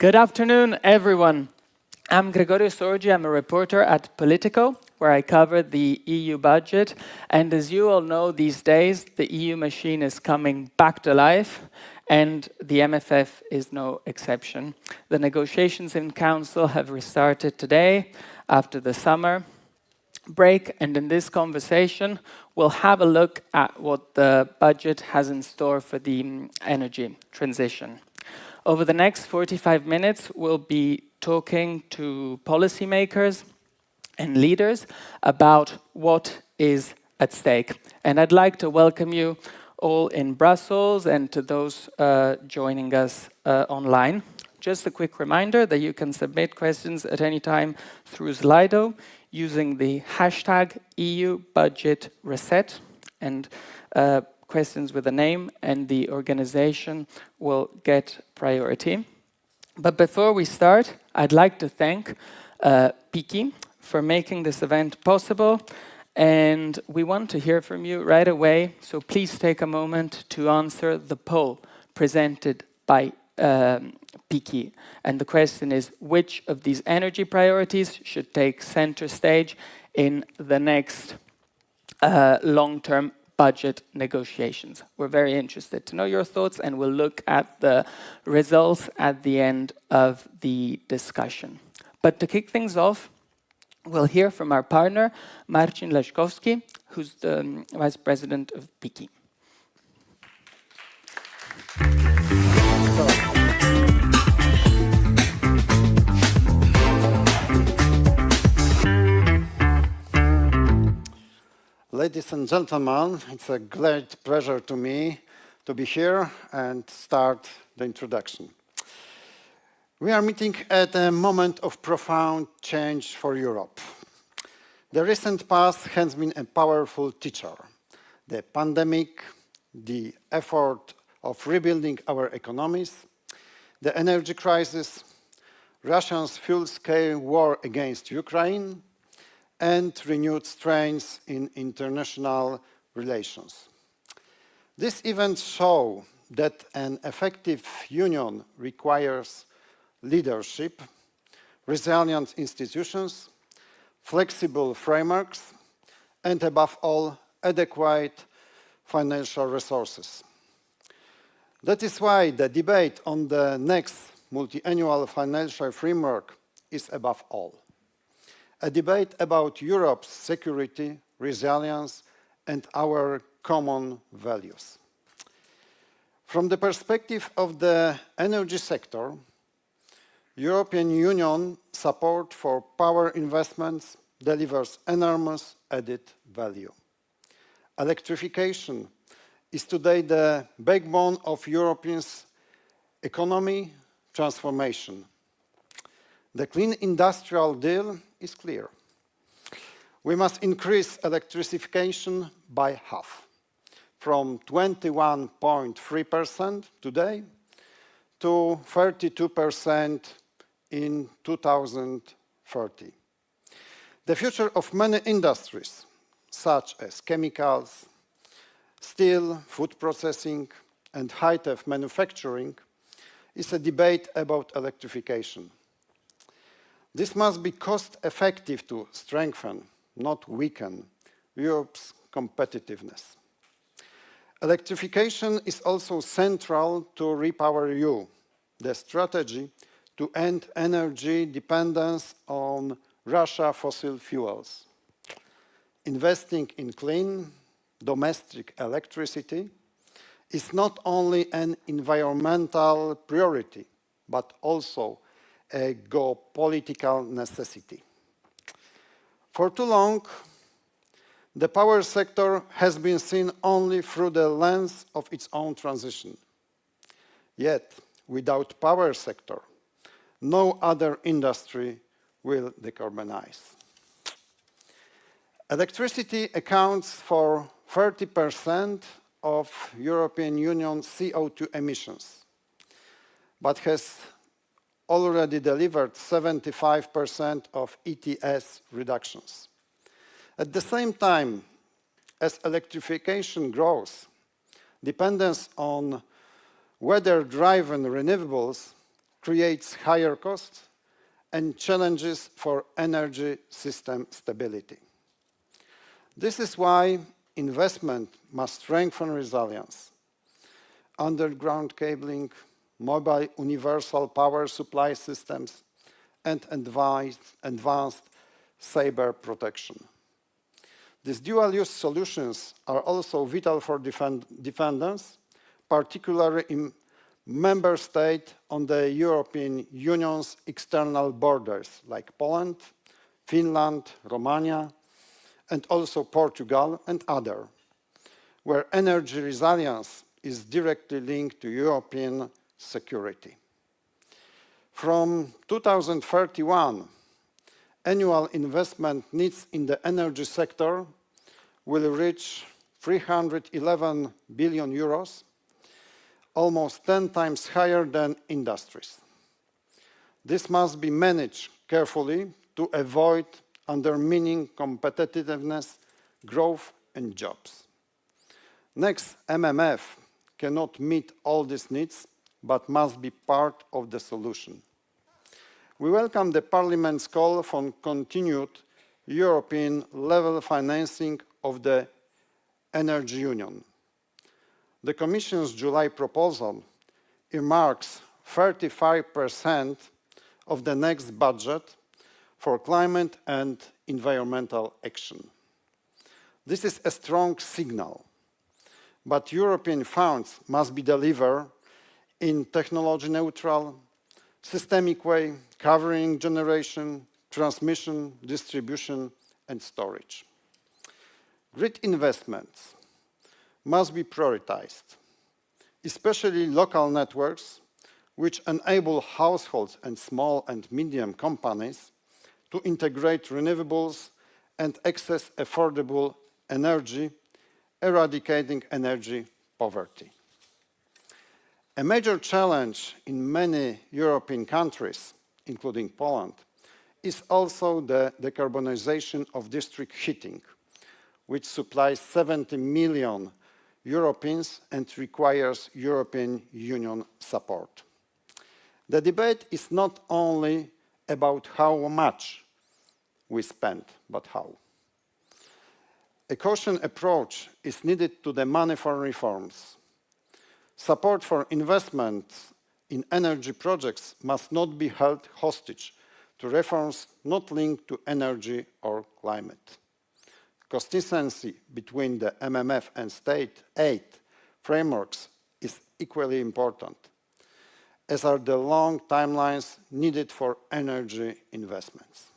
Good afternoon, everyone. I'm Gregorio Sorgi. I'm a reporter at Politico, where I cover the EU budget. And as you all know, these days, the EU machine is coming back to life, and the MFF is no exception. The negotiations in Council have restarted today after the summer break, and in this conversation, we'll have a look at what the budget has in store for the energy transition. Over the next 45 minutes, we'll be talking to policymakers and leaders about what is at stake. And I'd like to welcome you all in Brussels and to those joining us online. Just a quick reminder that you can submit questions at any time through Slido using the hashtag EUBudgetReset, and questions with a name and the organization will get priority. But before we start, I'd like to thank PIKI for making this event possible, and we want to hear from you right away, so please take a moment to answer the poll presented by PIKI. And the question is, which of these energy priorities should take center stage in the next long-term budget negotiations? We're very interested to know your thoughts, and we'll look at the results at the end of the discussion. But to kick things off, we'll hear from our partner, Marcin Leszkowski, who's the Vice President of PIKI. Ladies and gentlemen, it's a great pleasure to me to be here and start the introduction. We are meeting at a moment of profound change for Europe. The recent past has been a powerful teacher. The pandemic, the effort of rebuilding our economies, the energy crisis, Russia's full-scale war against Ukraine, and renewed strains in international relations. These events show that an effective union requires leadership, resilient institutions, flexible frameworks, and above all, adequate financial resources. That is why the debate on the next multi-annual financial framework is above all a debate about Europe's security, resilience, and our common values. From the perspective of the energy sector, European Union support for power investments delivers enormous added value. Electrification is today the backbone of Europe's economy transformation. The Clean Industrial Deal is clear. We must increase electrification by half, from 21.3% today to 32% in 2030. The future of many industries, such as chemicals, steel, food processing, and high-tech manufacturing, is a debate about electrification. This must be cost-effective to strengthen, not weaken, Europe's competitiveness. Electrification is also central to REPowerEU, the strategy to end energy dependence on Russian fossil fuels. Investing in clean, domestic electricity is not only an environmental priority, but also a geopolitical necessity. For too long, the power sector has been seen only through the lens of its own transition. Yet, without power sector, no other industry will decarbonize. Electricity accounts for 30% of European Union CO2 emissions, but has already delivered 75% of ETS reductions. At the same time, as electrification grows, dependence on weather-driven renewables creates higher costs and challenges for energy system stability. This is why investment must strengthen resilience. Underground cabling, mobile universal power supply systems, and advanced cyber protection. These dual-use solutions are also vital for defenders, particularly in member states on the European Union's external borders, like Poland, Finland, Romania, and also Portugal and others, where energy resilience is directly linked to European security. From 2031, annual investment needs in the energy sector will reach 311 billion euros, almost 10 times higher than industries. This must be managed carefully to avoid undermining competitiveness, growth, and jobs. Next MMF cannot meet all these needs, but must be part of the solution. We welcome the Parliament's call for continued European-level financing of the Energy Union. The Commission's July proposal earmarks 35% of the next budget for climate and environmental action. This is a strong signal, but European funds must be delivered in technology-neutral, systemic way, covering generation, transmission, distribution, and storage. Grid investments must be prioritized, especially local networks, which enable households and small and medium companies to integrate renewables and access affordable energy, eradicating energy poverty. A major challenge in many European countries, including Poland, is also the decarbonization of district heating, which supplies 70 million Europeans and requires European Union support. The debate is not only about how much we spend, but how. A cautious approach is needed to the money for reforms. Support for investments in energy projects must not be held hostage to reforms not linked to energy or climate. Consistency between the MMF and state aid frameworks is equally important, as are the long timelines needed for energy investments.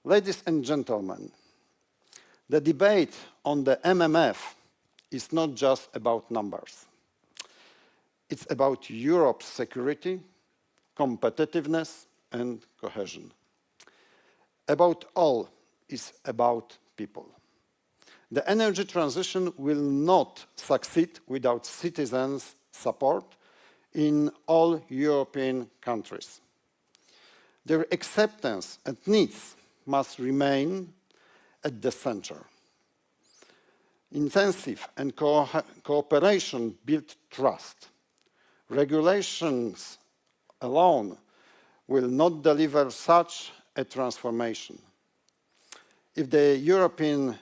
Ladies and gentlemen, the debate on the MMF is not just about numbers. It's about Europe's security, competitiveness, and cohesion. Above all, it's about people. The energy transition will not succeed without citizens' support in all European countries. Their acceptance and needs must remain at the center. Intensive and cooperation build trust. Regulations alone will not deliver such a transformation. If the European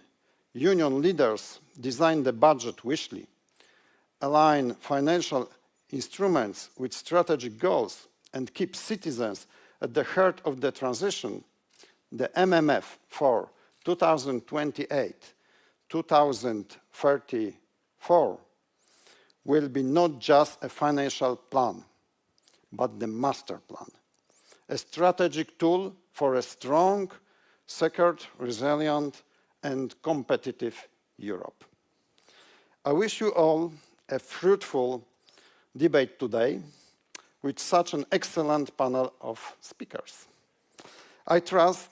Union leaders design the budget wishly, align financial instruments with strategic goals, and keep citizens at the heart of the transition, the MMF for 2028-2034 will be not just a financial plan, but the master plan, a strategic tool for a strong, secured, resilient, and competitive Europe. I wish you all a fruitful debate today with such an excellent panel of speakers. I trust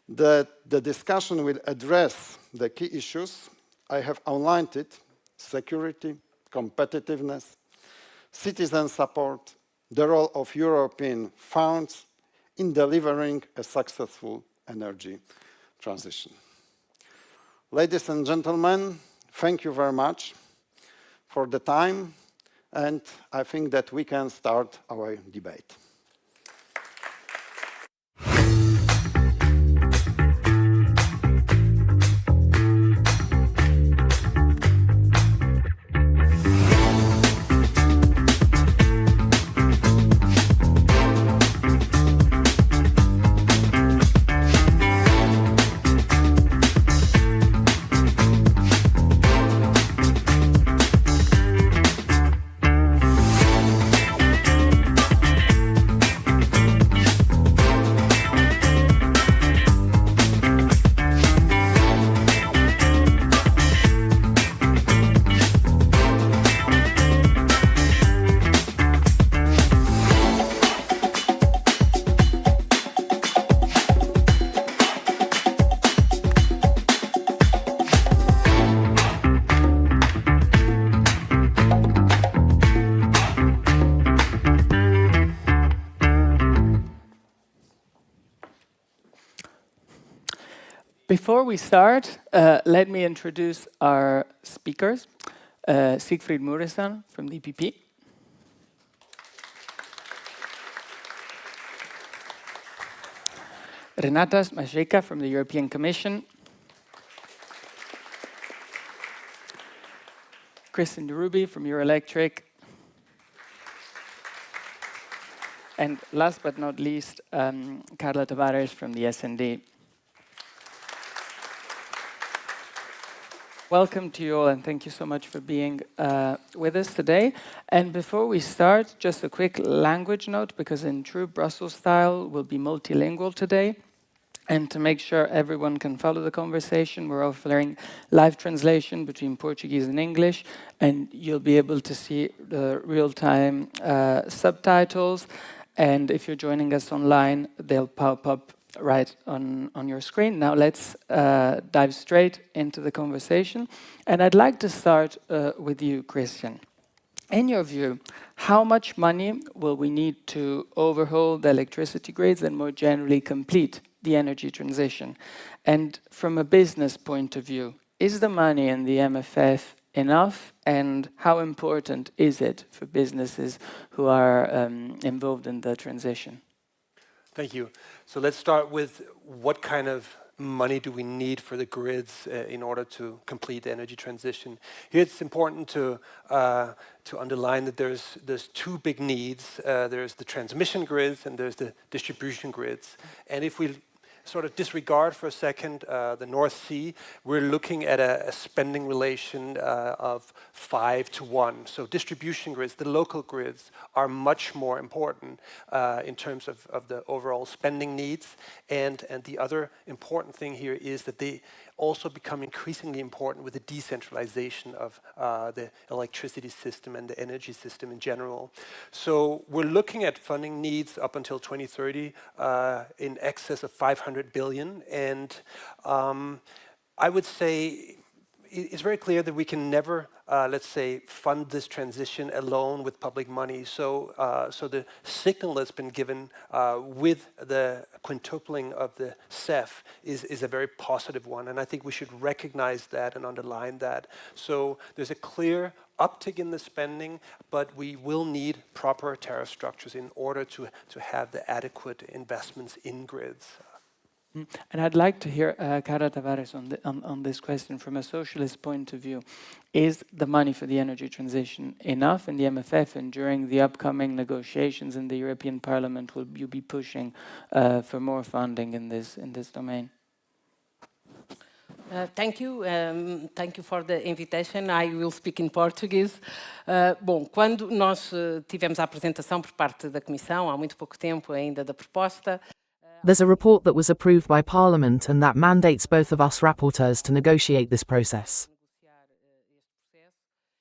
that the discussion will address the key issues I have outlined: security, competitiveness, citizen support, the role of European funds in delivering a successful energy transition. Ladies and gentlemen, thank you very much for the time and I think that we can start our debate. Before we start, let me introduce our speakers. Siegfried Muresan from the EPP. Renata Smajeka from the European Commission. Kristen Ruby from Eurelectric. And last but not least, Carla Tavares from the S&D. Welcome to you all, and thank you so much for being with us today. And before we start, just a quick language note, because in true Brussels style, we'll be multilingual today. And to make sure everyone can follow the conversation, we're offering live translation between Portuguese and English, and you'll be able to see the real-time subtitles. And if you're joining us online, they'll pop up right on your screen. Now let's dive straight into the conversation. And I'd like to start with you, Christian. In your view, how much money will we need to overhaul the electricity grids and more generally complete the energy transition? And from a business point of view, is the money in the MFF enough? And how important is it for businesses who are involved in the transition? Thank you. So let's start with what kind of money do we need for the grids in order to complete the energy transition. Here it's important to underline that there's two big needs. There's the transmission grids and there's the distribution grids. And if we sort of disregard for a second the North Sea, we're looking at a spending relation of 5-to-1. So distribution grids, the local grids, are much more important in terms of the overall spending needs. And the other important thing here is that they also become increasingly important with the decentralization of the electricity system and the energy system in general. So we're looking at funding needs up until 2030 in excess of 500 billion. And I would say it's very clear that we can never, let's say, fund this transition alone with public money. So the signal that's been given with the quintupling of the CEF is a very positive one. And I think we should recognize that and underline that. So there's a clear uptick in the spending, but we will need proper tariff structures in order to have the adequate investments in grids. And I'd like to hear Carla Tavares on this question from a socialist point of view. Is the money for the energy transition enough in the MFF, and during the upcoming negotiations in the European Parliament, will you be pushing for more funding in this domain? Thank you. Thank you for the invitation. I will speak in Portuguese. Bom, quando nós tivemos a apresentação por parte da Comissão, há muito pouco tempo ainda da proposta, there's a report that was approved by Parliament and that mandates both of us rapporteurs to negotiate this process.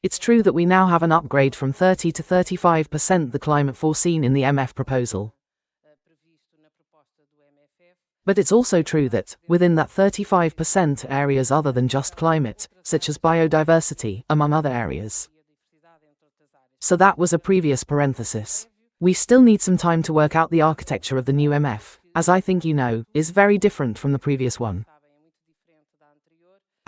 It's true that we now have an upgrade from 30 to 35% the climate foreseen in the MF proposal. But it's also true that, within that 35%, areas other than just climate, such as biodiversity, among other areas. So that was a previous parenthesis. We still need some time to work out the architecture of the new MF, as I think you know, is very different from the previous one.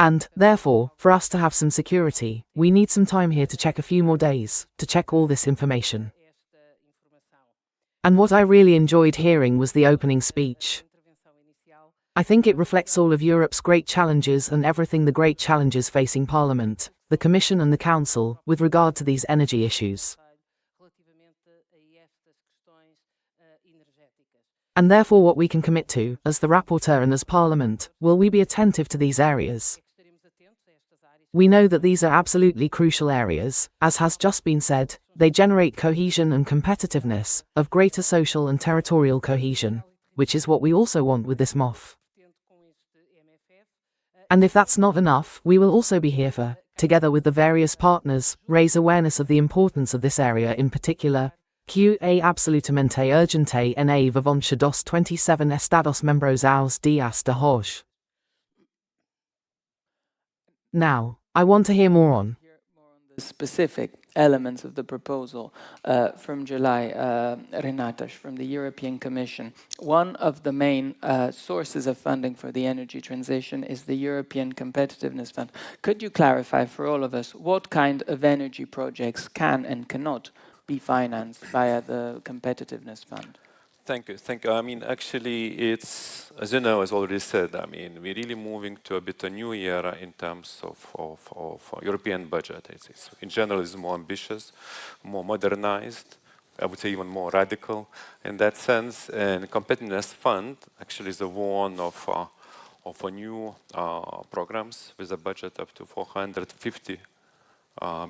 And, therefore, for us to have some security, we need some time here to check a few more days, to check all this information. And what I really enjoyed hearing was the opening speech. I think it reflects all of Europe's great challenges and everything the great challenges facing Parliament, the Commission and the Council, with regard to these energy issues. And therefore what we can commit to, as the rapporteur and as Parliament, will we be attentive to these areas? We know that these are absolutely crucial areas, as has just been said, they generate cohesion and competitiveness, of greater social and territorial cohesion, which is what we also want with this MOF. And if that's not enough, we will also be here for, together with the various partners, raise awareness of the importance of this area in particular, que é absolutamente urgente na vivência dos 27 Estados membros aos dias de hoje. Now, I want to hear more on the specific elements of the proposal from July, Renatas, from the European Commission. One of the main sources of funding for the energy transition is the European Competitiveness Fund. Could you clarify for all of us what kind of energy projects can and cannot be financed via the Competitiveness Fund? Thank you. Thank you. I mean, actually, it's, as you know, as already said, I mean, we're really moving to a bit a new era in terms of European budget. It's, in general, it's more ambitious, more modernized, I would say even more radical in that sense. And Competitiveness Fund actually is one of a new programs with a budget up to 450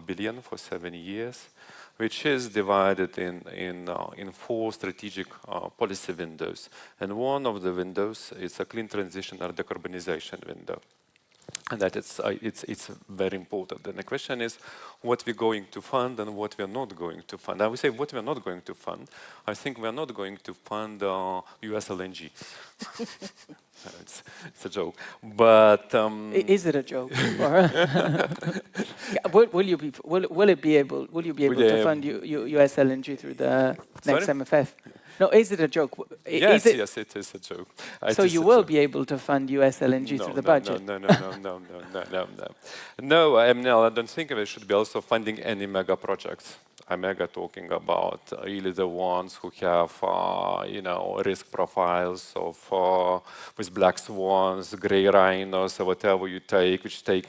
billion for 7 years, which is divided in 4 strategic policy windows. And one of the windows is a clean transition or decarbonization window. And that it's very important. And the question is what we're going to fund and what we're not going to fund. I would say what we're not going to fund. I think we're not going to fund US LNG. It's a joke, but is it a joke? Will you be able to fund US LNG through the next MFF? No, is it a joke? Yes, yes, it is a joke. So you will be able to fund US LNG through the budget? No, I don't think we should be also funding any mega projects. I'm mega talking about really the ones who have, risk profiles of with black swans, gray rhinos, or whatever you take, which take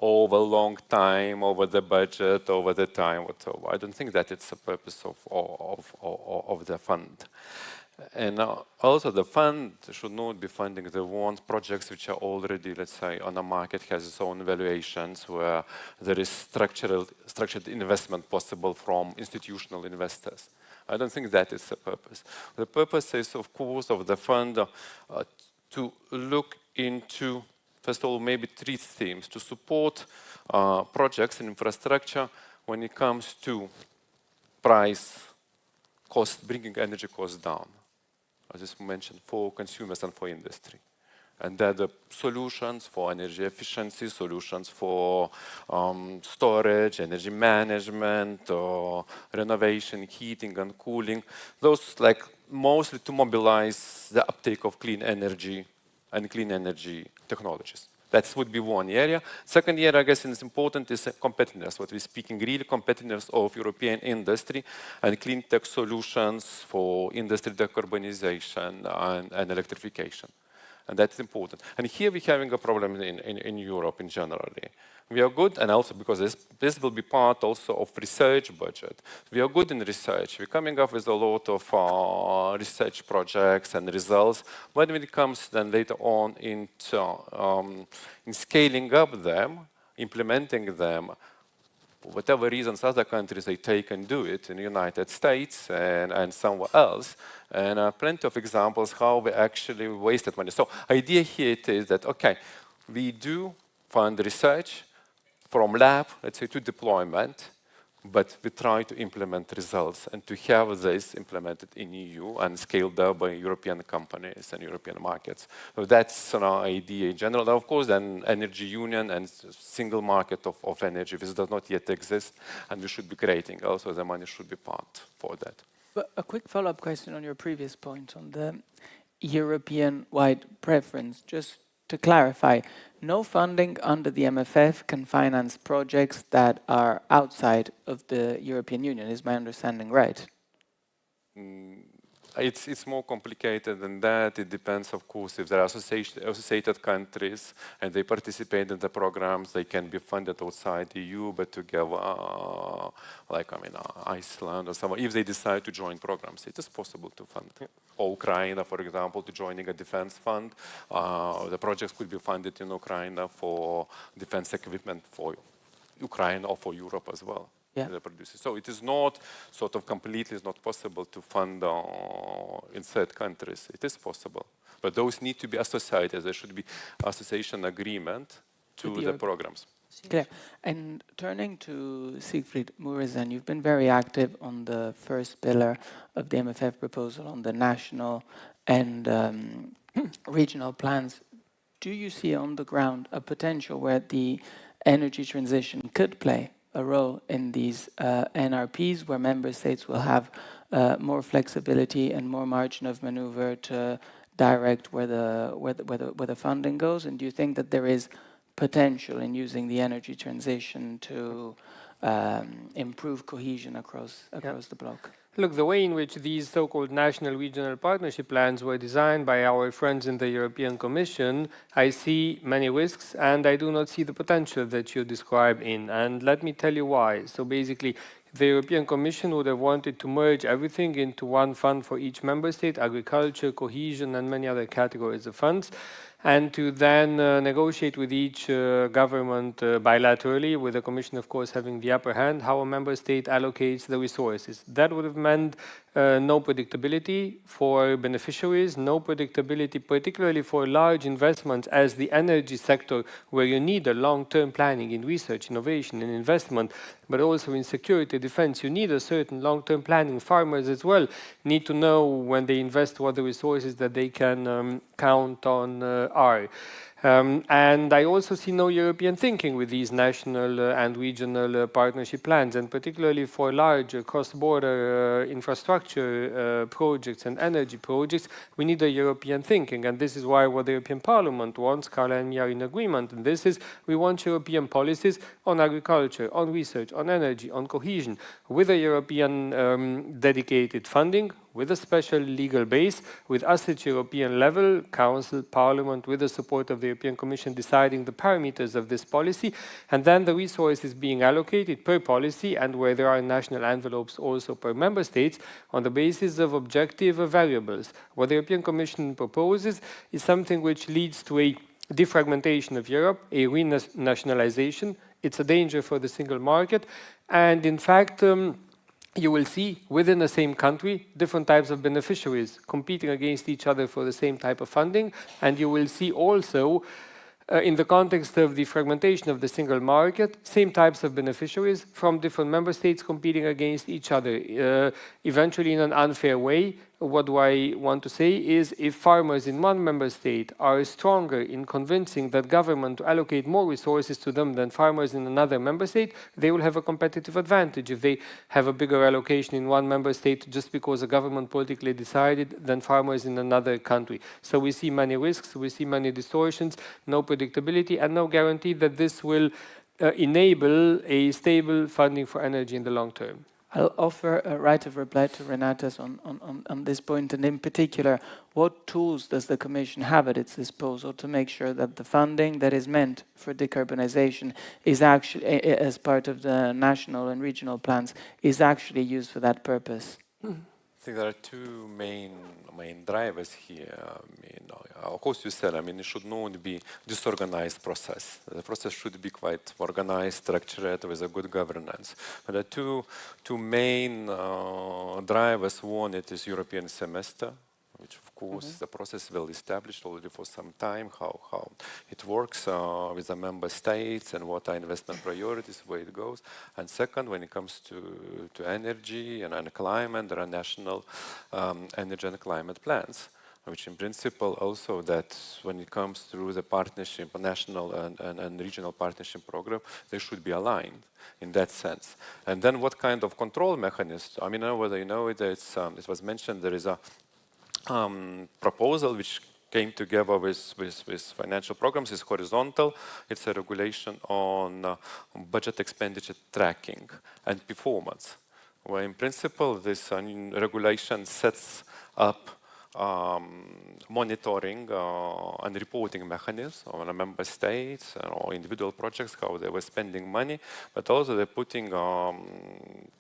over a long time, over the budget, over the time, whatever. I don't think that it's the purpose of the fund. And also the fund should not be funding the ones projects which are already, let's say, on the market, has its own valuations, where there is structured investment possible from institutional investors. I don't think that is the purpose. The purpose is, of course, of the fund to look into, first of all, maybe 3 themes to support projects and infrastructure when it comes to price, cost, bringing energy costs down, as is mentioned, for consumers and for industry. And that the solutions for energy efficiency, solutions for storage, energy management, or renovation, heating and cooling, those like mostly to mobilize the uptake of clean energy and clean energy technologies. That would be one area. Second area, I guess, is important is competitiveness. What we're speaking, really competitiveness of European industry and clean tech solutions for industry decarbonization and electrification. And that's important. And here we're having a problem in Europe in general. We are good, and also because this will be part also of research budget. We are good in research. We're coming up with a lot of research projects and results. But when it comes then later on into in scaling up them, implementing them, whatever reasons other countries they take and do it in the United States and somewhere else, and plenty of examples how we actually wasted money. So idea here it is that, okay, we do fund research from lab, let's say, to deployment, but we try to implement results and to have this implemented in EU and scaled up by European companies and European markets. So that's an idea in general. Now, of course, then energy union and single market of energy, this does not yet exist, and we should be creating. Also, the money should be part for that. But a quick follow-up question on your previous point on the European-wide preference. Just to clarify, no funding under the MFF can finance projects that are outside of the European Union. Is my understanding right? It's more complicated than that. It depends, of course, if there are associated countries and they participate in the programs, they can be funded outside the EU, but together, Iceland or someone, if they decide to join programs, it is possible to fund. Or Ukraine, for example, to joining a defense fund. The projects could be funded in Ukraine for defense equipment for Ukraine or for Europe as well. The producers. So it is not sort of completely, it's not possible to fund in third countries. It is possible, but those need to be associated. There should be association agreement to the programs. Okay. And turning to Siegfried Muresan, you've been very active on the first pillar of the MFF proposal on the national and regional plans. Do you see on the ground a potential where the energy transition could play a role in these NRPs, where member states will have more flexibility and more margin of maneuver to direct where the funding goes? And do you think that there is potential in using the energy transition to improve cohesion across the bloc? Look, the way in which these so-called national regional partnership plans were designed by our friends in the European Commission, I see many risks and I do not see the potential that you describe in. And let me tell you why. So basically, the European Commission would have wanted to merge everything into one fund for each member state, agriculture, cohesion, and many other categories of funds, and to then negotiate with each government bilaterally, with the Commission, of course, having the upper hand, how a member state allocates the resources. That would have meant no predictability for beneficiaries, no predictability, particularly for large investments as the energy sector, where you need a long-term planning in research, innovation, and investment, but also in security, defense, you need a certain long-term planning. Farmers as well need to know when they invest what the resources that they can count on are. And I also see no European thinking with these national and regional partnership plans, and particularly for large cross-border infrastructure projects and energy projects, we need a European thinking. And this is why what the European Parliament wants, Carla and me are in agreement, and this is we want European policies on agriculture, on research, on energy, on cohesion, with a European dedicated funding, with a special legal base, with us at European level, Council, Parliament, with the support of the European Commission deciding the parameters of this policy, and then the resources being allocated per policy and where there are national envelopes also per member states on the basis of objective variables. What the European Commission proposes is something which leads to a defragmentation of Europe, a renationalization. It's a danger for the single market, and in fact, you will see within the same country different types of beneficiaries competing against each other for the same type of funding, and you will see also in the context of the fragmentation of the single market, same types of beneficiaries from different member states competing against each other, eventually in an unfair way. What do I want to say is if farmers in one member state are stronger in convincing that government to allocate more resources to them than farmers in another member state, they will have a competitive advantage. If they have a bigger allocation in one member state just because the government politically decided than farmers in another country. So we see many risks, we see many distortions, no predictability, and no guarantee that this will enable a stable funding for energy in the long term. I'll offer a right of reply to Renatas on this point, and in particular, what tools does the Commission have at its disposal to make sure that the funding that is meant for decarbonization is actually, as part of the national and regional plans, is actually used for that purpose? I think there are two main drivers here. Of course, you said, it should not be disorganized process. The process should be quite organized, structured, with a good governance. But the two main drivers, one, it is European semester, which of course the process well established already for some time, how it works with the member states and what are investment priorities, where it goes. And second, when it comes to energy and climate, there are national energy and climate plans, which in principle also that when it comes through the partnership, national and regional partnership program, they should be aligned in that sense. And then what kind of control mechanisms? I don't know whether you know it, it was mentioned there is a proposal which came together with financial programs is horizontal. It's a regulation on budget expenditure tracking and performance, where in principle this regulation sets up monitoring and reporting mechanisms on the member states or individual projects, how they were spending money, but also they're putting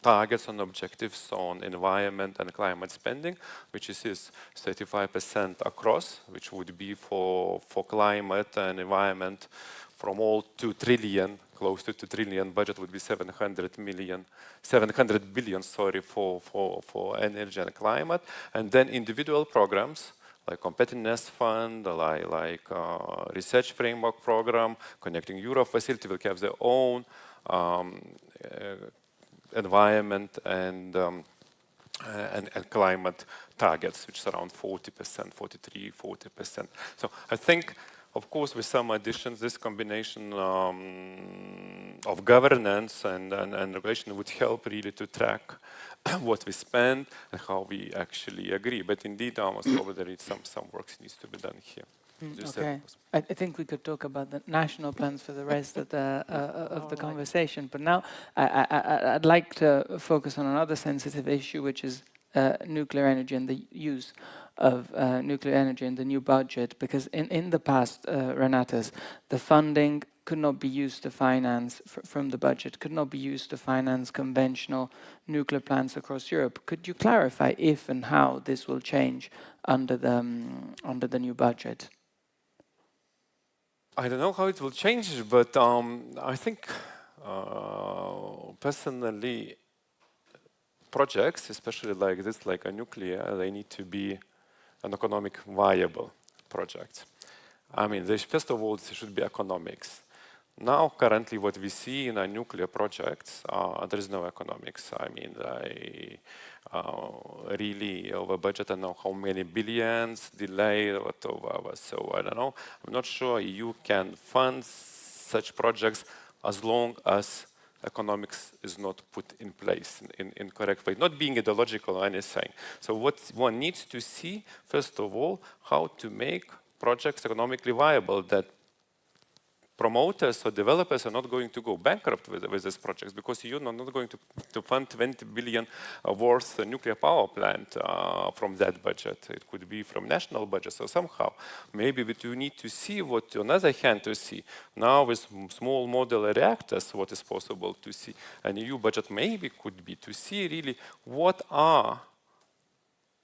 targets and objectives on environment and climate spending, which is 35% across, which would be for climate and environment from all 2 trillion, close to 2 trillion budget would be 700 billion, sorry, for energy and climate. And then individual programs like Competitiveness Fund, like Research Framework Program, Connecting Europe Facility will have their own environment and climate targets, which is around 40%, 43, 40%. So I think, of course, with some additions, this combination of governance and regulation would help really to track what we spend and how we actually agree. But indeed, almost over there, some work needs to be done here. Okay. I think we could talk about the national plans for the rest of the conversation. But now I'd like to focus on another sensitive issue, which is nuclear energy and the use of nuclear energy in the new budget. Because in the past, Renatas, the funding could not be used to finance, from the budget, could not be used to finance conventional nuclear plants across Europe. Could you clarify if and how this will change under the new budget? I don't know how it will change, but I think personally, projects, especially like this, like a nuclear, they need to be an economic viable project. I mean, first of all, there should be economics. Now, currently, what we see in our nuclear projects, there is no economics. I mean, really over budget, I don't know how many billions, delay, whatever. So I don't know. I'm not sure you can fund such projects as long as economics is not put in place in correct way, not being ideological or anything. So what one needs to see, first of all, how to make projects economically viable, that promoters or developers are not going to go bankrupt with these projects, because you're not going to fund 20 billion worth nuclear power plant from that budget. It could be from national budgets or somehow. Maybe you need to see what, on the other hand, to see. Now with small modular reactors, what is possible to see. An EU budget maybe could be to see really what are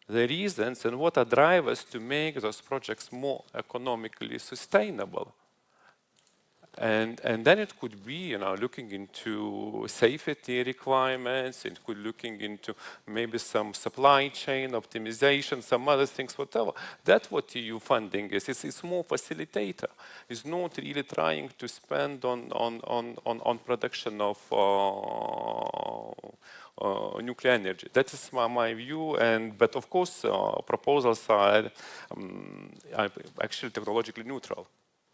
the reasons and what are drivers to make those projects more economically sustainable. And then it could be, looking into safety requirements. It could looking into maybe some supply chain optimization, some other things, whatever. That's what EU funding is. It's more facilitator. It's not really trying to spend on production of nuclear energy. That is my view. But of course, proposals are actually technologically neutral.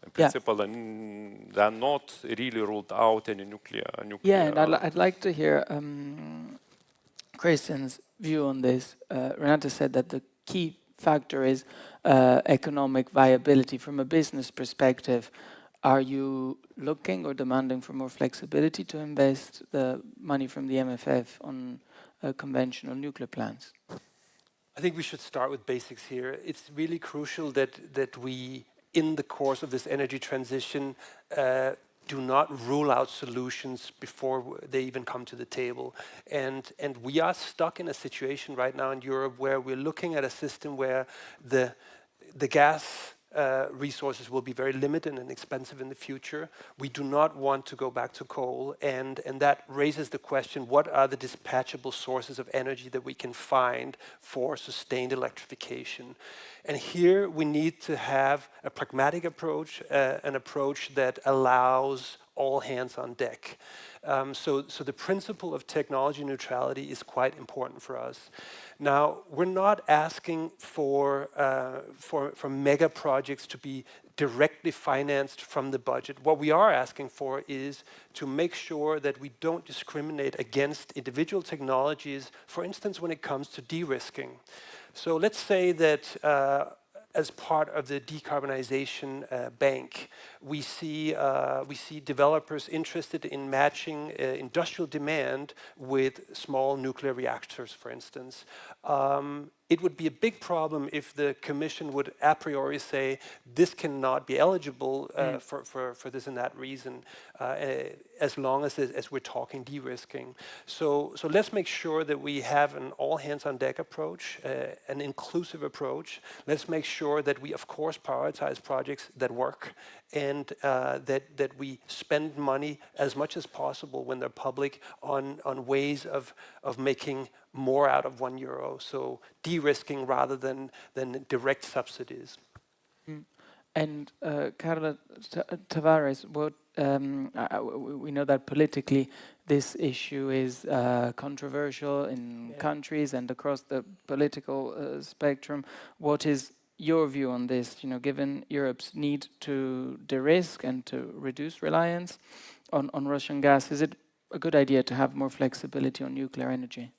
In principle, they're not really ruled out any nuclear. Yeah, and I'd like to hear Christian's view on this. Renata said that the key factor is economic viability. From a business perspective, are you looking or demanding for more flexibility to invest the money from the MFF on conventional nuclear plants? I think we should start with basics here. It's really crucial that we, in the course of this energy transition, do not rule out solutions before they even come to the table. And we are stuck in a situation right now in Europe where we're looking at a system where the gas resources will be very limited and expensive in the future. We do not want to go back to coal, and that raises the question, what are the dispatchable sources of energy that we can find for sustained electrification? And here we need to have a pragmatic approach, an approach that allows all hands on deck. So the principle of technology neutrality is quite important for us. Now, we're not asking for mega projects to be directly financed from the budget. What we are asking for is to make sure that we don't discriminate against individual technologies, for instance, when it comes to de-risking. So let's say that as part of the decarbonization bank. We see developers interested in matching industrial demand with small nuclear reactors, for instance. It would be a big problem if the Commission would a priori say this cannot be eligible for this and that reason, as long as we're talking de-risking. So let's make sure that we have an all-hands-on-deck approach, an inclusive approach. Let's make sure that we, of course, prioritize projects that work, and that we spend money as much as possible when they're public on ways of making more out of €1. So de-risking rather than direct subsidies. And Carla Tavares, we know that politically this issue is controversial in countries and across the political spectrum. What is your view on this? You know, given Europe's need to de-risk and to reduce reliance on Russian gas, is it a good idea to have more flexibility on nuclear energy?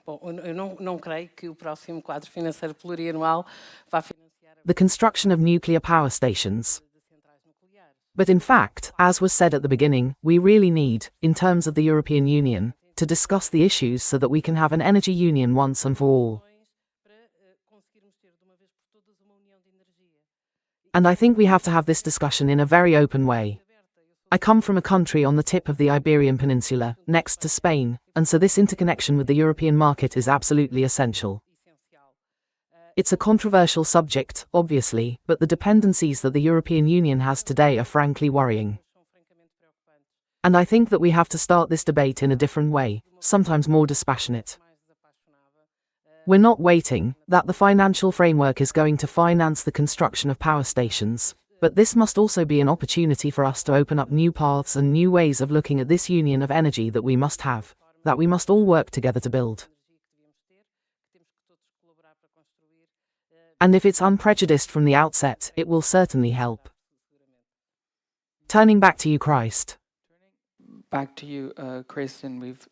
Bom, eu não creio que o próximo quadro financeiro plurianual vá financiar The construction of nuclear power stations. centrais nucleares. But in fact, as was said at the beginning, we really need, in terms of the European Union, to discuss the issues so that we can have an energy union once and for all. Para conseguirmos ter de uma vez por todas uma união de energia. And I think we have to have this discussion in a very open way. I come from a country on the tip of the Iberian Peninsula, next to Spain, and so this interconnection with the European market is absolutely essential. It's a controversial subject, obviously, but the dependencies that the European Union has today are frankly worrying. And I think that we have to start this debate in a different way, sometimes more dispassionate. We're not waiting that the financial framework is going to finance the construction of power stations. But this must also be an opportunity for us to open up new paths and new ways of looking at this union of energy that we must have, that we must all work together to build. And if it's unprejudiced from the outset, it will certainly help. Turning back to you, Christ. Back to you, Christian. We've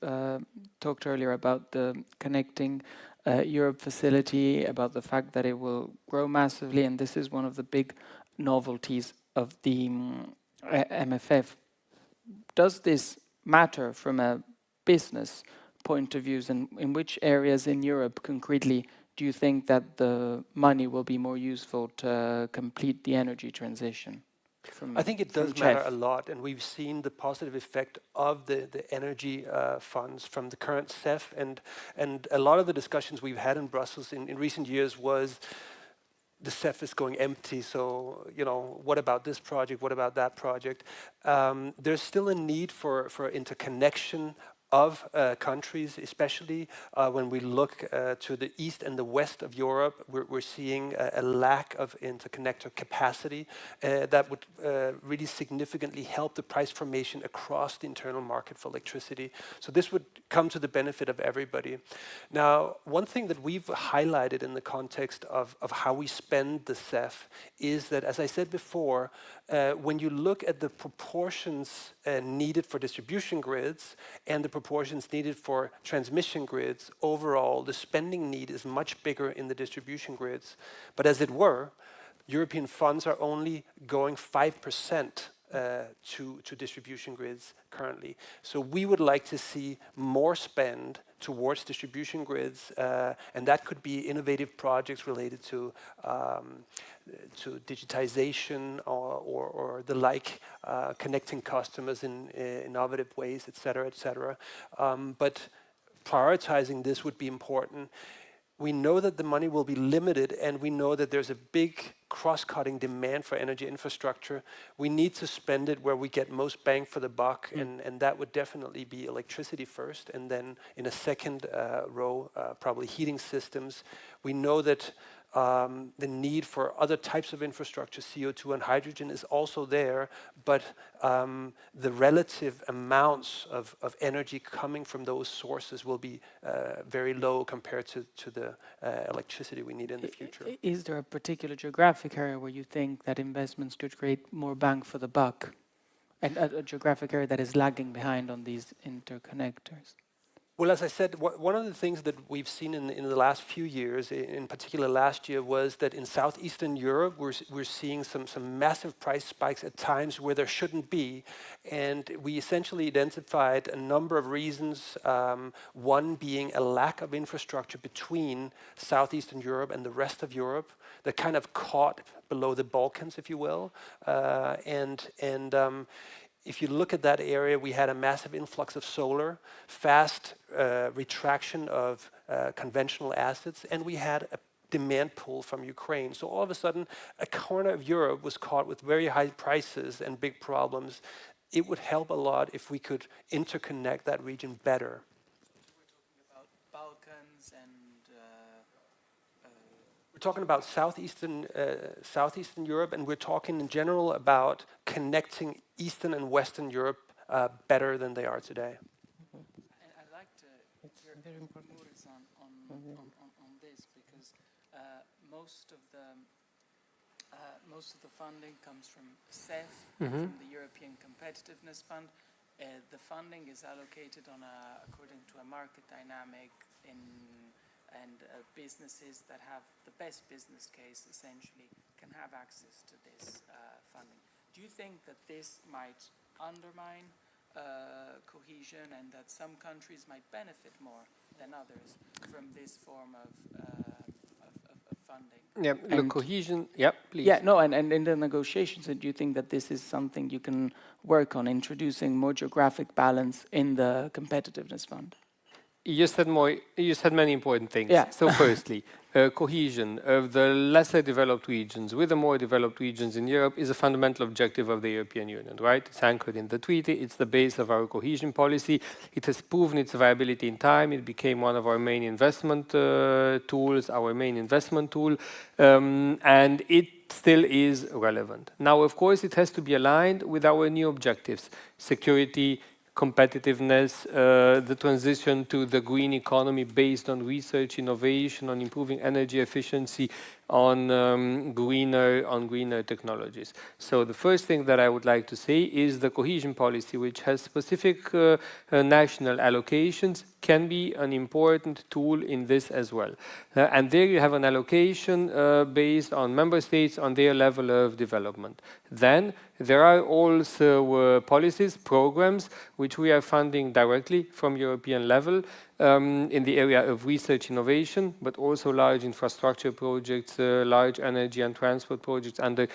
talked earlier about the Connecting Europe facility, about the fact that it will grow massively, and this is one of the big novelties of the MFF. Does this matter from a business point of view, and in which areas in Europe concretely do you think that the money will be more useful to complete the energy transition? I think it does matter a lot, and we've seen the positive effect of the energy funds from the current CEF, and a lot of the discussions we've had in Brussels in recent years was the CEF is going empty, so, you know, what about this project, what about that project? There's still a need for interconnection of countries, especially when we look to the east and the west of Europe. We're seeing a lack of interconnector capacity that would really significantly help the price formation across the internal market for electricity. So this would come to the benefit of everybody. Now, one thing that we've highlighted in the context of how we spend the CEF is that, as I said before, when you look at the proportions needed for distribution grids and the proportions needed for transmission grids, overall the spending need is much bigger in the distribution grids. But as it were, European funds are only going 5% to distribution grids currently. So we would like to see more spend towards distribution grids, and that could be innovative projects related to digitization or the like, connecting customers in innovative ways, et cetera, et cetera. But prioritizing this would be important. We know that the money will be limited, and we know that there's a big cross-cutting demand for energy infrastructure. We need to spend it where we get most bang for the buck, and that would definitely be electricity first, and then in a second row, probably heating systems. We know that the need for other types of infrastructure, CO2 and hydrogen, is also there, but the relative amounts of energy coming from those sources will be very low compared to the electricity we need in the future. Is there a particular geographic area where you think that investments could create more bang for the buck, and a geographic area that is lagging behind on these interconnectors? Well, as I said, one of the things that we've seen in the last few years, in particular last year, was that in southeastern Europe, we're seeing some massive price spikes at times where there shouldn't be. And we essentially identified a number of reasons, one being a lack of infrastructure between southeastern Europe and the rest of Europe that kind of caught below the Balkans, if you will. If you look at that area, we had a massive influx of solar, fast retraction of conventional assets, and we had a demand pull from Ukraine. So all of a sudden, a corner of Europe was caught with very high prices and big problems. It would help a lot if we could interconnect that region better. We're talking about Balkans and We're talking about southeastern Europe, and we're talking in general about connecting Eastern and Western Europe better than they are today. I'd like to hear Muri's on this, because most of the funding comes from CEF, from the European Competitiveness Fund. The funding is allocated according to a market dynamic and businesses that have the best business case essentially can have access to this funding. Do you think that this might undermine cohesion and that some countries might benefit more than others from this form of funding? Yeah, the cohesion, yeah, please. Yeah, no, and in the negotiations, do you think that this is something you can work on, introducing more geographic balance in the competitiveness fund? You said many important things. Yeah. So firstly, cohesion of the lesser developed regions with the more developed regions in Europe is a fundamental objective of the European Union, right? It's anchored in the treaty. It's the base of our cohesion policy. It has proven its viability in time. It became one of our main investment tools, our main investment tool, and it still is relevant. Now, of course, it has to be aligned with our new objectives: security, competitiveness, the transition to the green economy based on research, innovation, on improving energy efficiency, on greener technologies. So the first thing that I would like to say is the cohesion policy, which has specific national allocations, can be an important tool in this as well. And there you have an allocation based on member states on their level of development. Then there are also policies, programs, which we are funding directly from European level in the area of research innovation, but also large infrastructure projects, large energy and transport projects under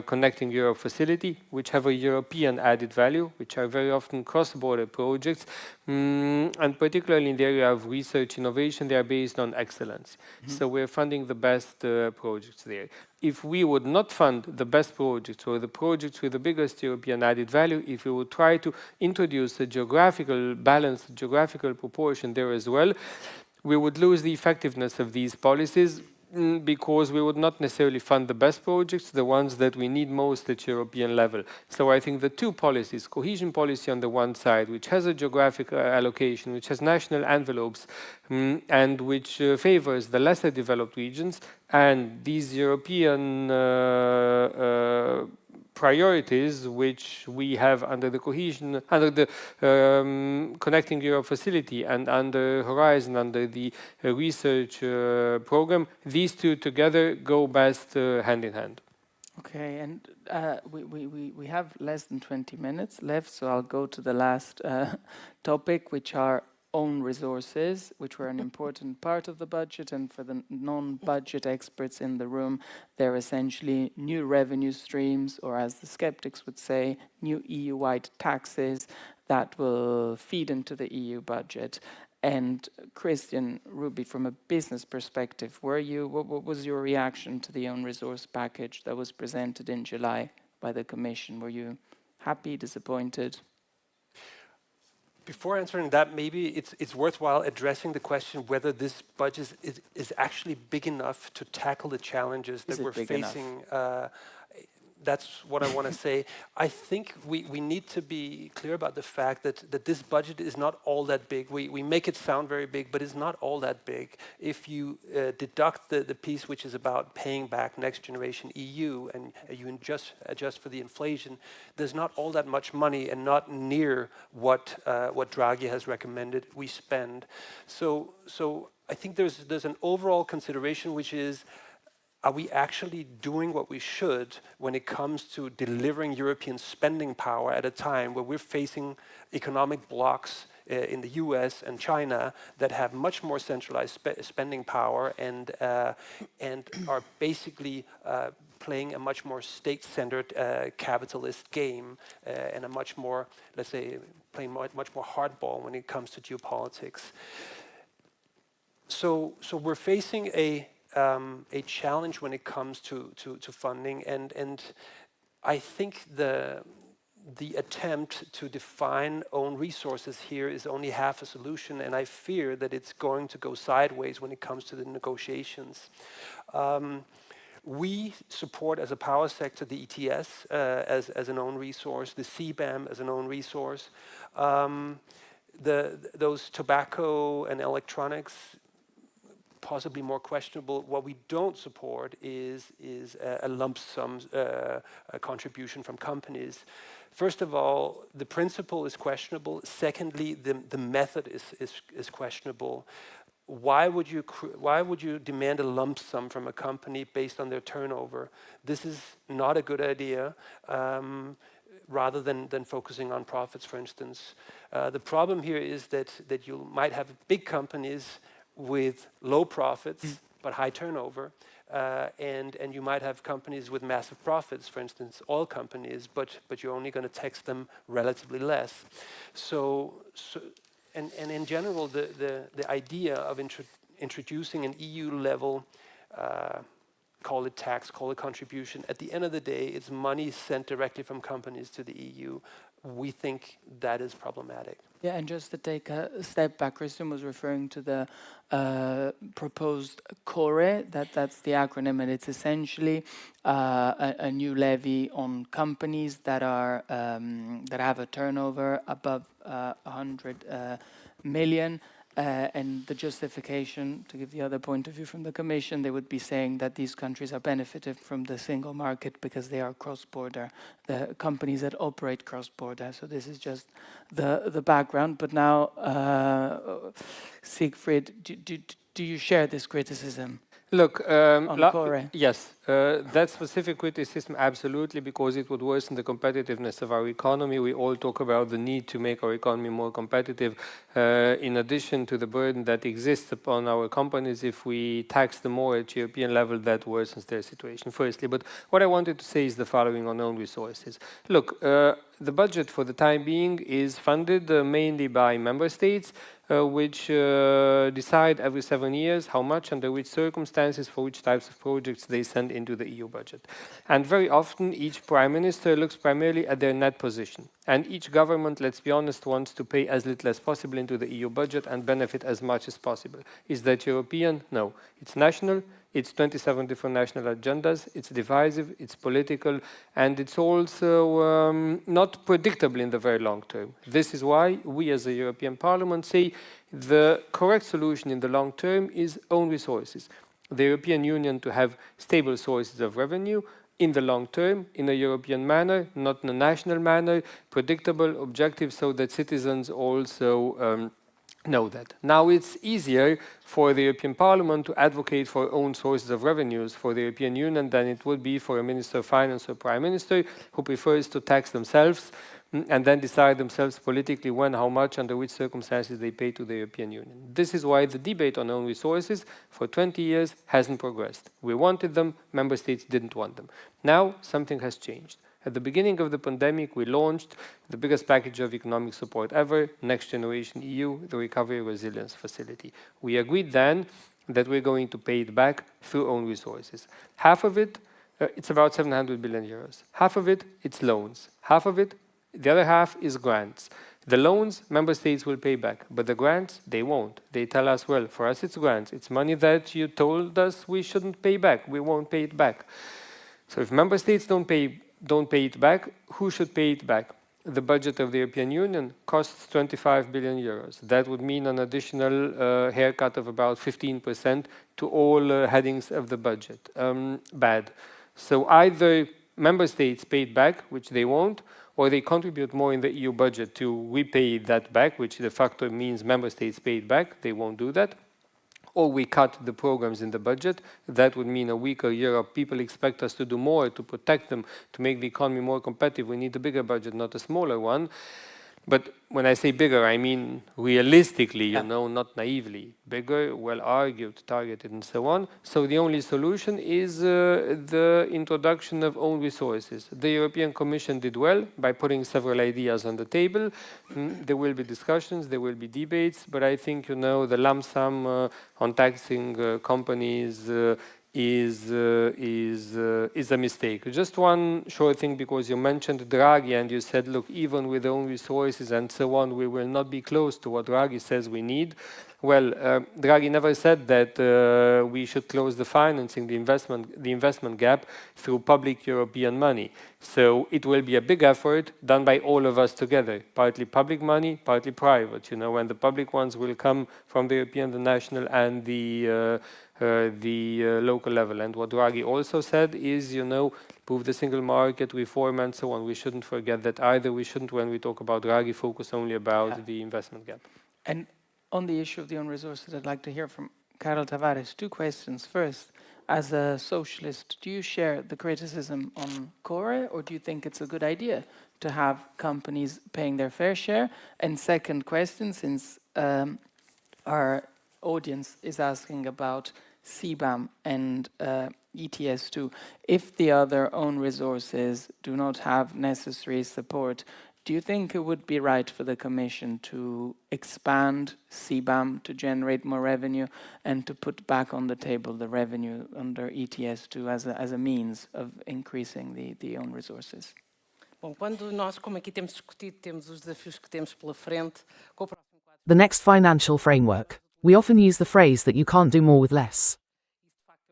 Connecting Europe facility, which have a European added value, which are very often cross-border projects. And particularly in the area of research innovation, they are based on excellence. So we're funding the best projects there. If we would not fund the best projects or the projects with the biggest European added value, if we would try to introduce a geographical balance, geographical proportion there as well, we would lose the effectiveness of these policies because we would not necessarily fund the best projects, the ones that we need most at European level. So I think the two policies, cohesion policy on the one side, which has a geographic allocation, which has national envelopes, and which favors the lesser developed regions, and these European priorities which we have under the cohesion, under the Connecting Europe facility and under Horizon, under the research program, these two together go best hand in hand. Okay, and we have less than 20 minutes left, so I'll go to the last topic, which are own resources, which were an important part of the budget, and for the non-budget experts in the room, they're essentially new revenue streams, or as the skeptics would say, new EU-wide taxes that will feed into the EU budget. And Christian, Ruby, from a business perspective, what was your reaction to the own resource package that was presented in July by the Commission? Were you happy, disappointed? Before answering that, maybe it's worthwhile addressing the question whether this budget is actually big enough to tackle the challenges that we're facing. that's what I want to say. I think we need to be clear about the fact that this budget is not all that big. We make it sound very big, but it's not all that big. If you deduct the piece which is about paying back Next Generation EU and you adjust for the inflation, there's not all that much money and not near what Draghi has recommended we spend. So I think there's an overall consideration, which is, are we actually doing what we should when it comes to delivering European spending power at a time where we're facing economic blocks in the US and China that have much more centralized spending power and are basically playing a much more state-centered capitalist game and a much more, let's say, playing much more hardball when it comes to geopolitics. So we're facing a challenge when it comes to funding, and I think the attempt to define own resources here is only half a solution, and I fear that it's going to go sideways when it comes to the negotiations. We support as a power sector the ETS as an own resource, the CBAM as an own resource. Those tobacco and electronics, possibly more questionable. What we don't support is a lump sum contribution from companies. First of all, the principle is questionable. Secondly, the method is questionable. Why would you demand a lump sum from a company based on their turnover? This is not a good idea. Rather than focusing on profits, for instance. The problem here is that you might have big companies with low profits but high turnover, and you might have companies with massive profits, for instance, oil companies, but you're only going to tax them relatively less. And in general, the idea of introducing an EU level, call it tax, call it contribution, at the end of the day, it's money sent directly from companies to the EU. We think that is problematic. Yeah, and just to take a step back, Christian was referring to the proposed CORE, that's the acronym, and it's essentially a new levy on companies that are that have a turnover above 100 million. And the justification, to give the other point of view from the Commission, they would be saying that these countries are benefited from the single market because they are cross-border, the companies that operate cross-border. So this is just the background. But now, Siegfried, do you share this criticism? Look, CORE? yes, that specific criticism, absolutely, because it would worsen the competitiveness of our economy. We all talk about the need to make our economy more competitive, in addition to the burden that exists upon our companies if we tax them more at European level. That worsens their situation, firstly. But what I wanted to say is the following on own resources. Look, the budget for the time being is funded mainly by member states, which decide every 7 years how much, under which circumstances, for which types of projects they send into the EU budget. And very often each prime minister looks primarily at their net position. And each government, let's be honest, wants to pay as little as possible into the EU budget and benefit as much as possible. Is that European? No. It's national. It's 27 different national agendas. It's divisive, it's political, and it's also not predictable in the very long term. This is why we as a European Parliament say the correct solution in the long term is own resources. The European Union to have stable sources of revenue in the long term, in a European manner, not in a national manner, predictable, objective, so that citizens also know that. Now it's easier for the European Parliament to advocate for own sources of revenues for the European Union than it would be for a Minister of Finance or Prime Minister who prefers to tax themselves and then decide themselves politically when, how much, under which circumstances they pay to the European Union. This is why the debate on own resources for 20 years hasn't progressed. We wanted them, member states didn't want them. Now something has changed. At the beginning of the pandemic, we launched the biggest package of economic support ever, Next Generation EU, the Recovery Resilience Facility. We agreed then that we're going to pay it back through own resources. Half of it, it's about 700 billion euros. Half of it, it's loans. Half of it, the other half is grants. The loans, member states will pay back, but the grants, they won't. They tell us, well, for us it's grants. It's money that you told us we shouldn't pay back. We won't pay it back. So if member states don't pay don't pay it back, who should pay it back? The budget of the European Union costs 25 billion euros. That would mean an additional haircut of about 15% to all headings of the budget. Bad. So either member states pay it back, which they won't, or they contribute more in the EU budget to repay that back, which de facto means member states pay it back. They won't do that. Or we cut the programs in the budget. That would mean a weaker Europe. People expect us to do more, to protect them, to make the economy more competitive. We need a bigger budget, not a smaller one. But when I say bigger, I mean realistically, you know, not naively. Bigger, well-argued, targeted, and so on. So the only solution is the introduction of own resources. The European Commission did well by putting several ideas on the table. There will be discussions, there will be debates, but I think, you know, the lump sum on taxing companies is a mistake. Just one short thing, because you mentioned Draghi and you said, look, even with own resources and so on, we will not be close to what Draghi says we need. Well, Draghi never said that we should close the financing, the investment gap through public European money. So it will be a big effort done by all of us together, partly public money, partly private. You know, and the public ones will come from the European, the national, and the local level. And what Draghi also said is, you know, prove the single market, reform, and so on. We shouldn't forget that either. We shouldn't, when we talk about Draghi, focus only about the investment gap. And on the issue of the own resources, I'd like to hear from Carol Tavares. Two questions. First, as a socialist, do you share the criticism on CORE, or do you think it's a good idea to have companies paying their fair share? And second question, since our audience is asking about CBAM and ETS2, if the other own resources do not have necessary support, do you think it would be right for the Commission to expand CBAM to generate more revenue and to put back on the table the revenue under ETS2 as a means of increasing the own resources? Bom, quando nós, como aqui temos discutido, temos os desafios que temos pela frente. The next financial framework. We often use the phrase that you can't do more with less.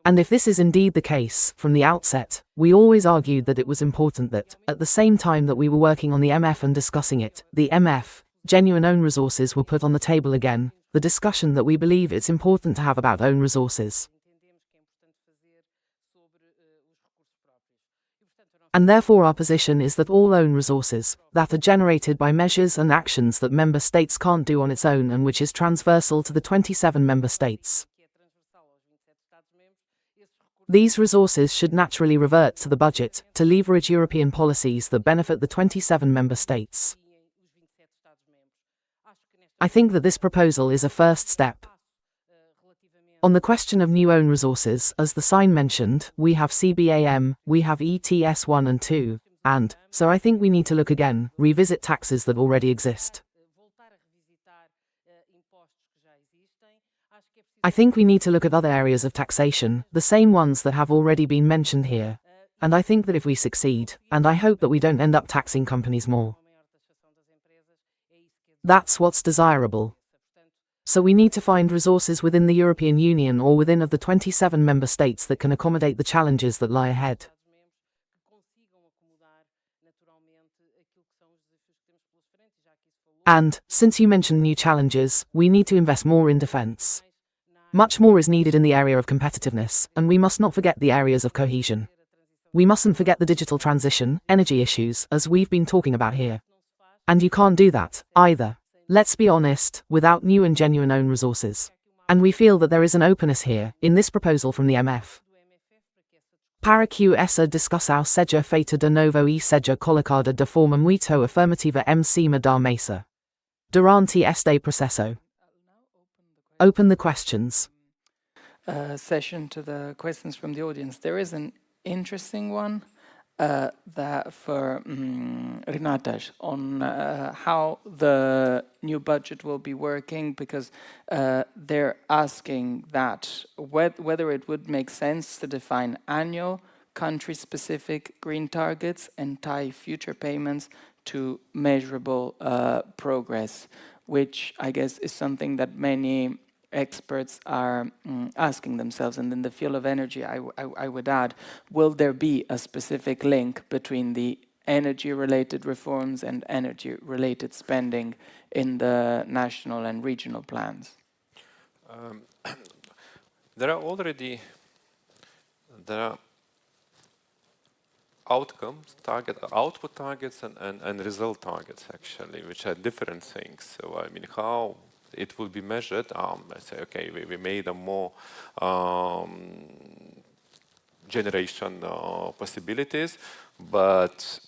And if this is indeed the case, from the outset, we always argued that it was important that, at the same time that we were working on the MF and discussing it, the MF, genuine own resources, were put on the table again, the discussion that we believe it's important to have about own resources. And therefore our position is that all own resources, that are generated by measures and actions that member states can't do on its own and which is transversal to the 27 member states, these resources should naturally revert to the budget, to leverage European policies that benefit the 27 member states. I think that this proposal is a first step. On the question of new own resources, as the sign mentioned, we have CBAM, we have ETS 1 and 2, and, so I think we need to look again, revisit taxes that already exist. I think we need to look at other areas of taxation, the same ones that have already been mentioned here. And I think that if we succeed, and I hope that we don't end up taxing companies more, that's what's desirable. So we need to find resources within the European Union or within of the 27 member states that can accommodate the challenges that lie ahead. And, since you mentioned new challenges, we need to invest more in defence. Much more is needed in the area of competitiveness, and we must not forget the areas of cohesion. We mustn't forget the digital transition, energy issues, as we've been talking about here. And you can't do that, either. Let's be honest, without new and genuine own resources. And we feel that there is an openness here, in this proposal from the MF. Para que essa discussão seja feita de novo e seja colocada de forma muito afirmativa em cima da mesa. Durante este processo. Open the questions. Session to the questions from the audience. There is an interesting one that for Renatas on how the new budget will be working, because they're asking that whether it would make sense to define annual, country-specific green targets and tie future payments to measurable progress, which I guess is something that many experts are asking themselves. And in the field of energy, I would add, will there be a specific link between the energy-related reforms and energy-related spending in the national and regional plans? There are outcomes, output targets and result targets, actually, which are different things. So, I mean, how it will be measured, I say, okay, we made a more generation possibilities, but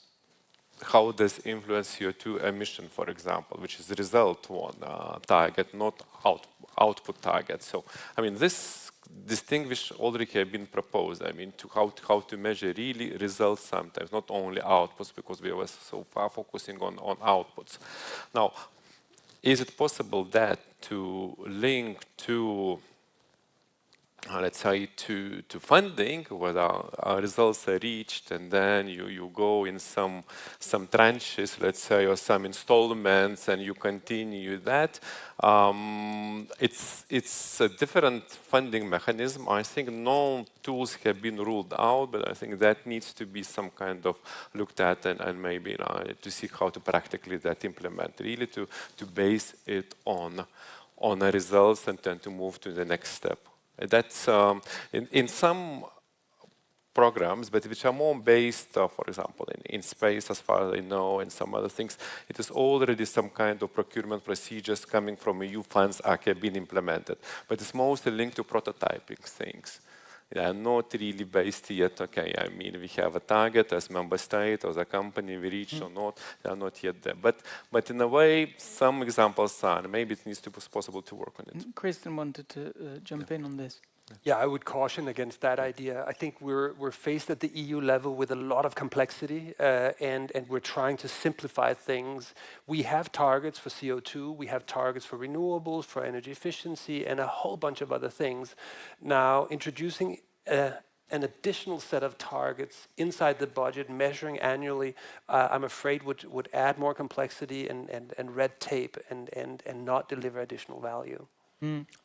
how does influence CO2 emission, for example, which is the result one target, not output target. So, I mean, this distinguish already have been proposed. I mean, how to measure really results sometimes, not only outputs, because we were so far focusing on outputs. Now, is it possible that to link to let's say to funding, whether our results are reached, and then you go in some tranches, let's say, or some installments, and you continue that. It's a different funding mechanism. I think no tools have been ruled out, but I think that needs to be some kind of looked at and maybe to see how to practically that implement, really to base it on the results and then to move to the next step. That's in some programs, but which are more based, for example, in space, as far as I know, and some other things, it is already some kind of procurement procedures coming from EU funds have been implemented. But it's mostly linked to prototyping things. They are not really based yet, okay, I mean, we have a target as member state or the company we reach or not, they are not yet there. But in a way, some examples are, maybe it needs to be possible to work on it. Kristen wanted to jump in on this. Yeah, I would caution against that idea. I think we're faced at the EU level with a lot of complexity, and we're trying to simplify things. We have targets for CO2, we have targets for renewables, for energy efficiency, and a whole bunch of other things. Now, introducing an additional set of targets inside the budget, measuring annually, I'm afraid would add more complexity and red tape and not deliver additional value.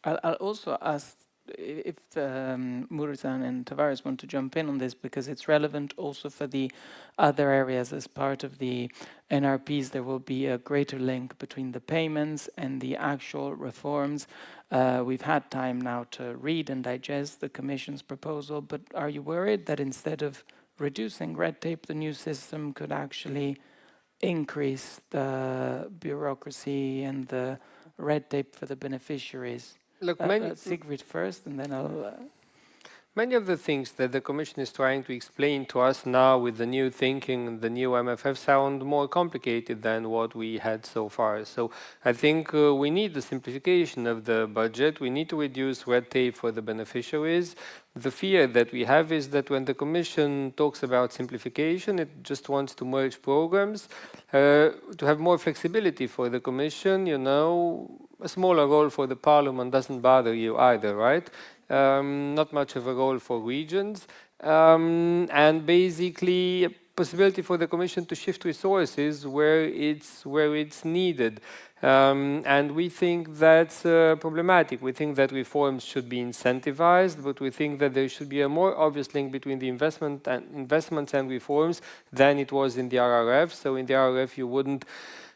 I'll also ask if Muresan and Tavares want to jump in on this, because it's relevant also for the other areas. As part of the NRPs, there will be a greater link between the payments and the actual reforms. We've had time now to read and digest the Commission's proposal, but are you worried that instead of reducing red tape, the new system could actually increase the bureaucracy and the red tape for the beneficiaries? Look, Sigrid first, and then I'll... Many of the things that the Commission is trying to explain to us now with the new thinking, the new MFF, sound more complicated than what we had so far. So I think we need the simplification of the budget. We need to reduce red tape for the beneficiaries. The fear that we have is that when the Commission talks about simplification, it just wants to merge programs, to have more flexibility for the Commission. You know, a smaller role for the Parliament doesn't bother you either, right? Not much of a role for regions, and basically a possibility for the Commission to shift resources where it's needed. And we think that's problematic. We think that reforms should be incentivized, but we think that there should be a more obvious link between the investments and reforms than it was in the RRF. So in the RRF, you wouldn't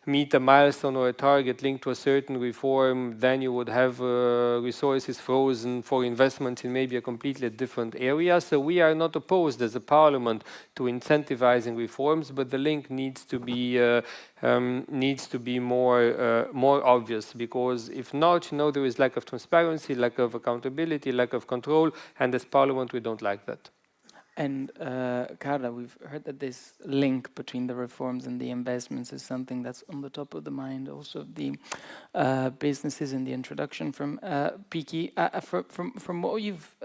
meet a milestone or a target linked to a certain reform, then you would have resources frozen for investments in maybe a completely different area. So we are not opposed as a parliament to incentivizing reforms, but the link needs to be more obvious, because if not, you know, there is lack of transparency, lack of accountability, lack of control, and as parliament we don't like that. And Carla, we've heard that this link between the reforms and the investments is something that's on the top of the mind also of the businesses in the introduction from Piki. From what you've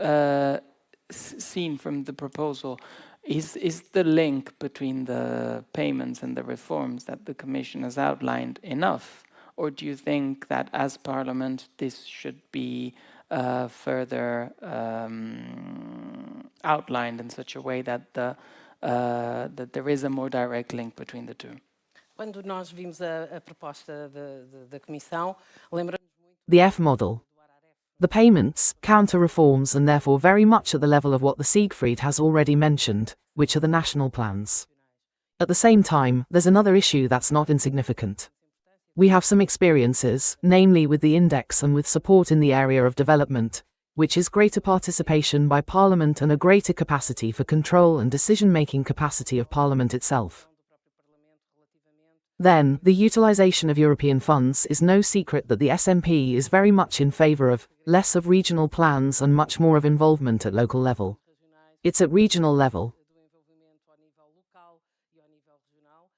seen from the proposal, is the link between the payments and the reforms that the Commission has outlined enough? Or do you think that as Parliament this should be further outlined in such a way that that there is a more direct link between the two? Quando nós vimos a proposta da Comissão, lembramos muito The F model. do RRF, The payments, counter-reforms and therefore very much at the level of what the Siegfried has already mentioned, which are the national plans. At the same time, there's another issue that's not insignificant. We have some experiences, namely with the index and with support in the area of development, which is greater participation by Parliament and a greater capacity for control and decision-making capacity of Parliament itself. Then, the utilization of European funds is no secret that the SNP is very much in favor of less of regional plans and much more of involvement at local level. It's at regional level.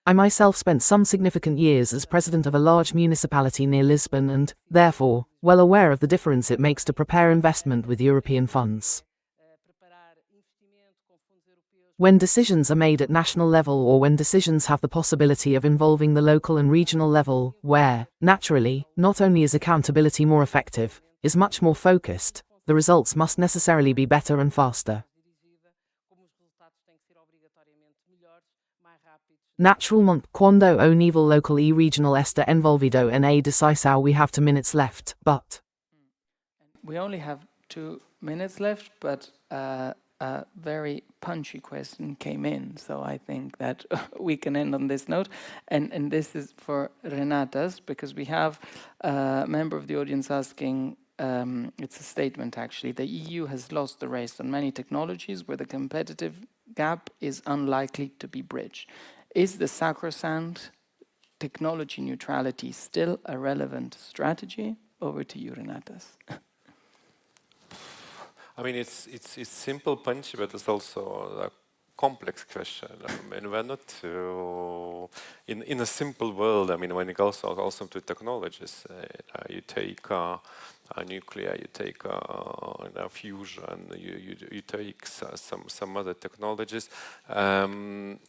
I myself spent some significant years as president of a large municipality near Lisbon and, therefore, well aware of the difference it makes to prepare investment with European funds. When decisions are made at national level or when decisions have the possibility of involving the local and regional level, where, naturally, not only is accountability more effective, is much more focused, the results must necessarily be better and faster. Naturalmente, quando o nível local e regional está envolvido na decisão, we have 2 minutes left, but... We only have 2 minutes left, but a very punchy question came in, so I think that we can end on this note. And this is for Renatas, because we have a member of the audience asking, it's a statement actually, the EU has lost the race on many technologies where the competitive gap is unlikely to be bridged. Is the sacrosanct technology neutrality still a relevant strategy? Over to you, Renatas. I mean, it's simple, punchy, but it's also a complex question. I mean, we're not in a simple world. I mean, when it goes also to technologies, you take nuclear, you take fusion, you take some other technologies, and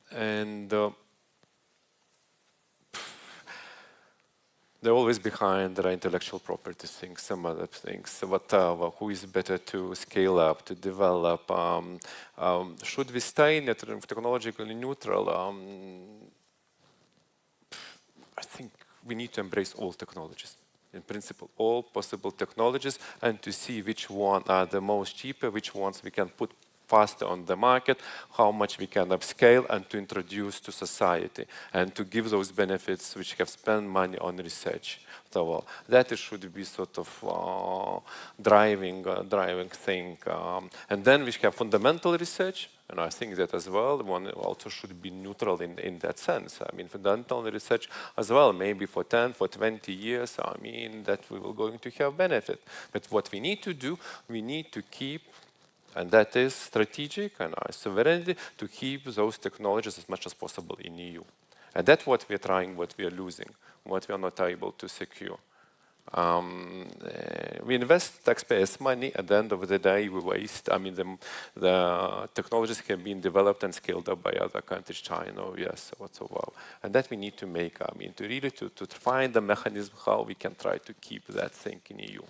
they're always behind. There are intellectual property things, some other things, whatever. Who is better to scale up, to develop? Should we stay technologically neutral? I think we need to embrace all technologies. In principle, all possible technologies, and to see which one are the most cheaper, which ones we can put faster on the market, how much we can upscale and to introduce to society, and to give those benefits which have spent money on research. So that should be sort of driving thing. And then we have fundamental research, and I think that as well, one also should be neutral in that sense. I mean, fundamental research as well, maybe for 10, for 20 years, I mean, that we will going to have benefit. But what we need to do, we need to keep, and that is strategic and our sovereignty, to keep those technologies as much as possible in EU. And that's what we're trying, what we are losing, what we are not able to secure. We invest taxpayers' money. At the end of the day, we waste. I mean, the technologies have been developed and scaled up by other countries, China, US, whatsoever. And that we need to make. I mean, to really to find the mechanism how we can try to keep that thing in EU.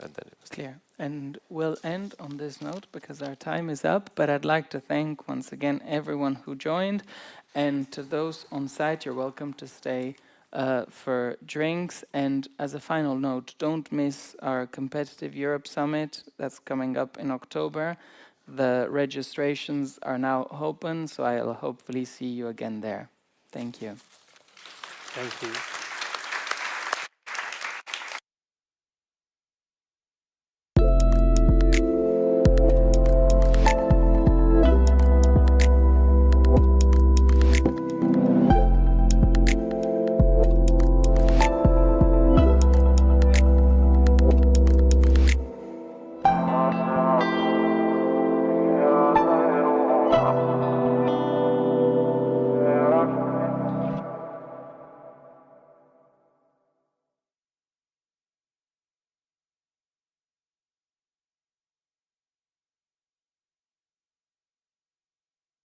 And then it was clear. And we'll end on this note because our time is up. But I'd like to thank once again everyone who joined, and to those on site, you're welcome to stay for drinks. And as a final note, don't miss our Competitive Europe Summit that's coming up in October. The registrations are now open, so I'll hopefully see you again there. Thank you. Thank you.